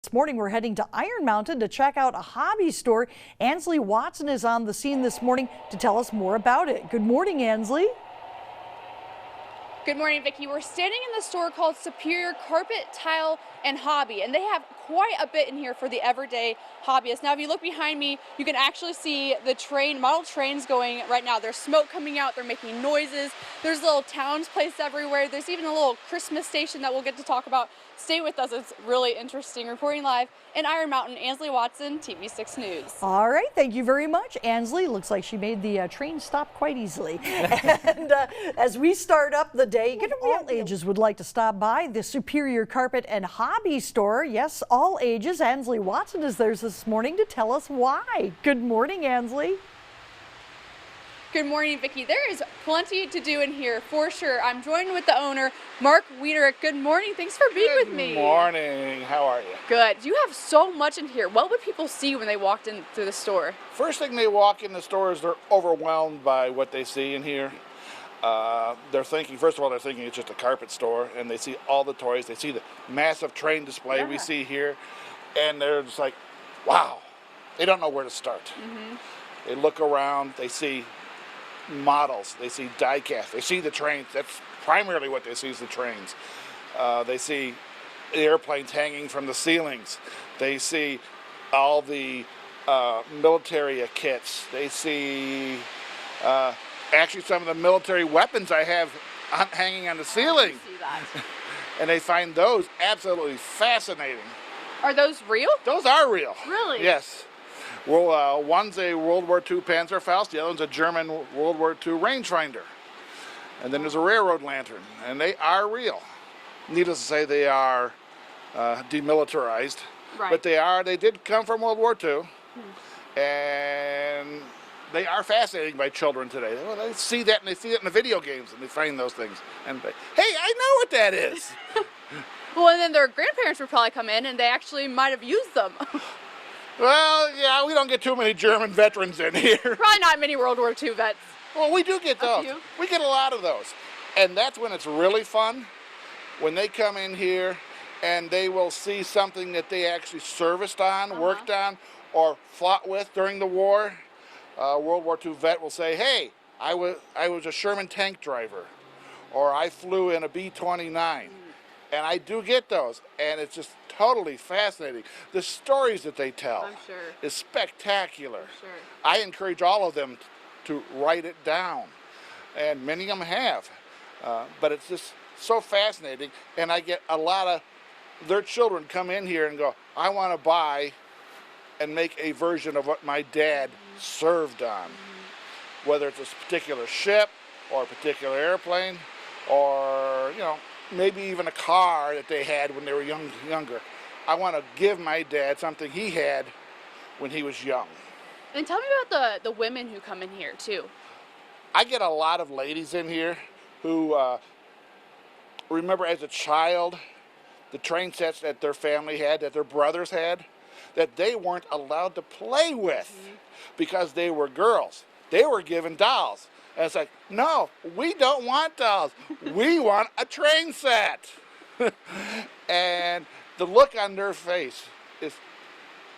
This morning, we're heading to Iron Mountain to check out a hobby store. Ansley Watson is on the scene this morning to tell us more about it. Good morning, Ansley. Good morning, Vicki. We're standing in the store called Superior Carpet, Tile, and Hobby, and they have quite a bit in here for the everyday hobbyist. Now, if you look behind me, you can actually see the model trains going right now. There's smoke coming out, they're making noises. There's little towns placed everywhere. There's even a little Christmas station that we'll get to talk about. Stay with us, it's really interesting. Reporting live in Iron Mountain, Ansley Watson, TV6 News. All right, thank you very much, Ansley. Looks like she made the train stop quite easily. And as we start up the day, all ages would like to stop by the Superior Carpet and Hobby store. Yes, all ages. Ansley Watson is there this morning to tell us why. Good morning, Ansley. Good morning, Vicki. There is plenty to do in here for sure. I'm joined with the owner, Mark Wiederick. Good morning. Thanks for being with me. Good morning. How are you? Good. You have so much in here. What would people see when they walked in through the store? First thing they walk in the store is they're overwhelmed by what they see in here. They're thinking, first of all, they're thinking it's just a carpet store, and they see all the toys. They see the massive train display we see here, and they're just like, wow. They don't know where to start. They look around, they see models, they see die-cast, they see the trains. That's primarily what they see is the trains. They see the airplanes hanging from the ceilings. They see all the military kits. They see actually some of the military weapons I have hanging on the ceiling. I see that. And they find those absolutely fascinating. Are those real? Those are real. Really? Yes. Well, one's a World War II Panzerfaust, the other one's a German World War II rangefinder. And then there's a railroad lantern, and they are real. Needless to say, they are demilitarized, but they did come from World War II, and they are fascinating by children today. Well, they see that, and they see it in the video games, and they find those things, and they, hey, I know what that is. Well, and then their grandparents would probably come in, and they actually might have used them. Well, yeah, we don't get too many German veterans in here. Probably not many World War II vets. Well, we do get those. We get a lot of those. And that's when it's really fun, when they come in here and they will see something that they actually serviced on, worked on, or fought with during the war. World War II vet will say, hey, I was a Sherman tank driver, or I flew in a B-29. And I do get those, and it's just totally fascinating. The stories that they tell is spectacular. I encourage all of them to write it down, and many of them have. But it's just so fascinating, and I get a lot of their children come in here and go, I want to buy and make a version of what my dad served on. Whether it's a particular ship or a particular airplane or, you know, maybe even a car that they had when they were younger. I want to give my dad something he had when he was young. And tell me about the women who come in here too. I get a lot of ladies in here who remember as a child the train sets that their family had, that their brothers had, that they weren't allowed to play with because they were girls. They were given dolls. And it's like, no, we don't want dolls. We want a train set. And the look on their face is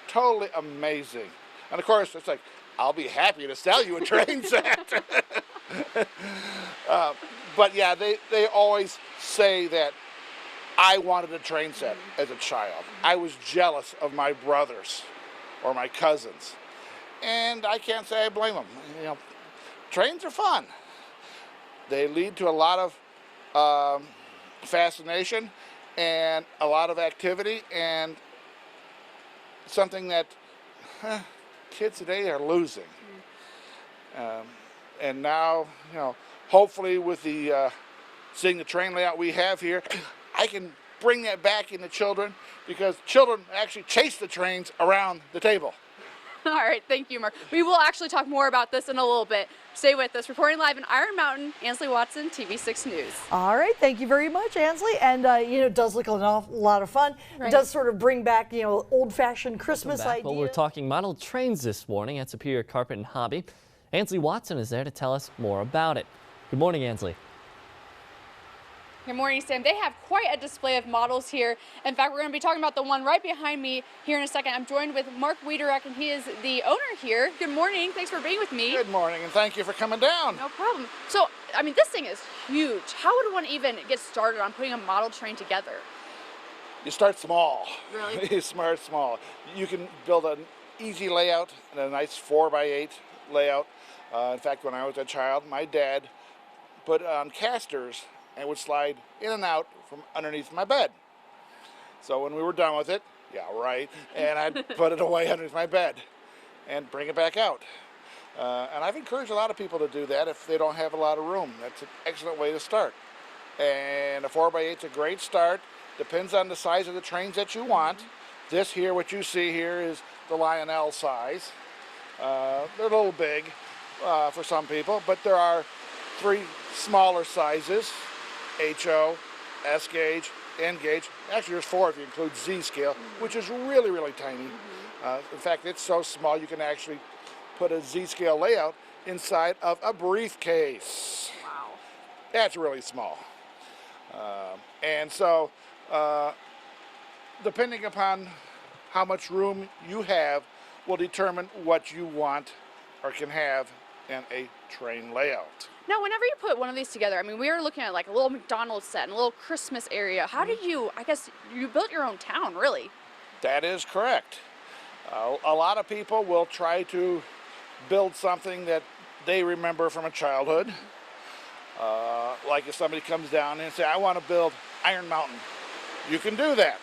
totally amazing. And of course, it's like, I'll be happy to sell you a train set. But yeah, they always say that I wanted a train set as a child. I was jealous of my brothers or my cousins. And I can't say I blame them. You know, trains are fun. They lead to a lot of fascination and a lot of activity, and something that kids today are losing. And now, you know, hopefully with the seeing the train layout we have here, I can bring that back into children, because children actually chase the trains around the table. All right, thank you, Mark. We will actually talk more about this in a little bit. Stay with us. Reporting live in Iron Mountain, Ansley Watson, TV6 News. All right, thank you very much, Ansley. And, you know, it does look an awful lot of fun. It does sort of bring back, you know, old-fashioned Christmas ideas. Well, we're talking model trains this morning at Superior Carpet and Hobby. Ansley Watson is there to tell us more about it. Good morning, Ansley. Good morning, Sam. They have quite a display of models here. In fact, we're going to be talking about the one right behind me here in a second. I'm joined with Mark Wiederack, and he is the owner here. Good morning. Thanks for being with me. Good morning, and thank you for coming down. No problem. So, I mean, this thing is huge. How would one even get started on putting a model train together? You start small. Really? You start small. You can build an easy layout and a nice 4x8 layout. In fact, when I was a child, my dad put on casters and would slide in and out from underneath my bed. So when we were done with it, yeah, right, and I'd put it away underneath my bed and bring it back out. And I've encouraged a lot of people to do that if they don't have a lot of room. That's an excellent way to start. And a 4x8 is a great start. Depends on the size of the trains that you want. This here, what you see here, is the Lionel size. They're a little big for some people, but there are 3 smaller sizes: HO, S gauge, N gauge. Actually, there's 4 if you include Z scale, which is really, really tiny. In fact, it's so small you can actually put a Z scale layout inside of a briefcase. Wow. That's really small. And so, depending upon how much room you have will determine what you want or can have in a train layout. Now, whenever you put one of these together, I mean, we were looking at like a little McDonald's set and a little Christmas area. How did you, I guess, you built your own town, really? That is correct. A lot of people will try to build something that they remember from a childhood. Like if somebody comes down and say, I want to build Iron Mountain, you can do that.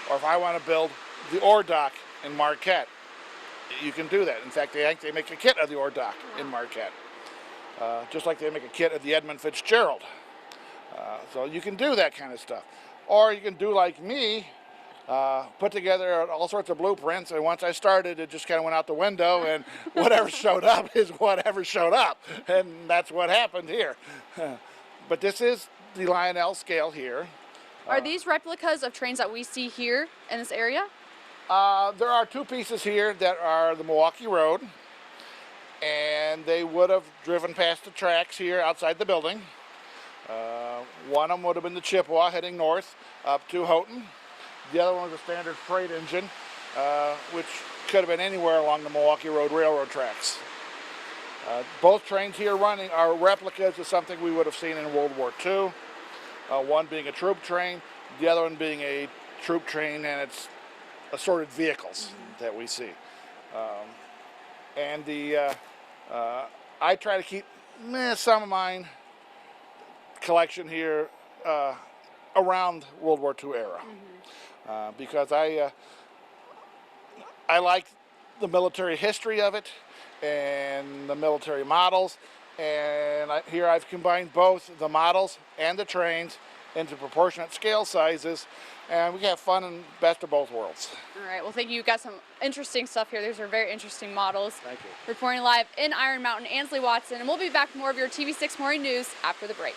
Or if I want to build the ore dock in Marquette, you can do that. In fact, they make a kit of the ore dock in Marquette. Just like they make a kit of the Edmund Fitzgerald. So you can do that kind of stuff. Or you can do like me, put together all sorts of blueprints, and once I started, it just kind of went out the window, and whatever showed up is whatever showed up. And that's what happened here. But this is the Lionel scale here. Are these replicas of trains that we see here in this area? There are 2 pieces here that are the Milwaukee Road, and they would have driven past the tracks here outside the building. One of them would have been the Chippewa heading north up to Houghton. The other one was a standard freight engine, which could have been anywhere along the Milwaukee Road railroad tracks. Both trains here running are replicas of something we would have seen in World War II. One being a troop train, the other one being a troop train and its assorted vehicles that we see. And I try to keep some of mine collection here around World War II era, because I like the military history of it and the military models, and here I've combined both the models and the trains into proportionate scale sizes, and we have fun and best of both worlds. All right, well, thank you. You've got some interesting stuff here. These are very interesting models. Thank you. Reporting live in Iron Mountain, Ansley Watson, and we'll be back with more of your TV6 Morning News after the break.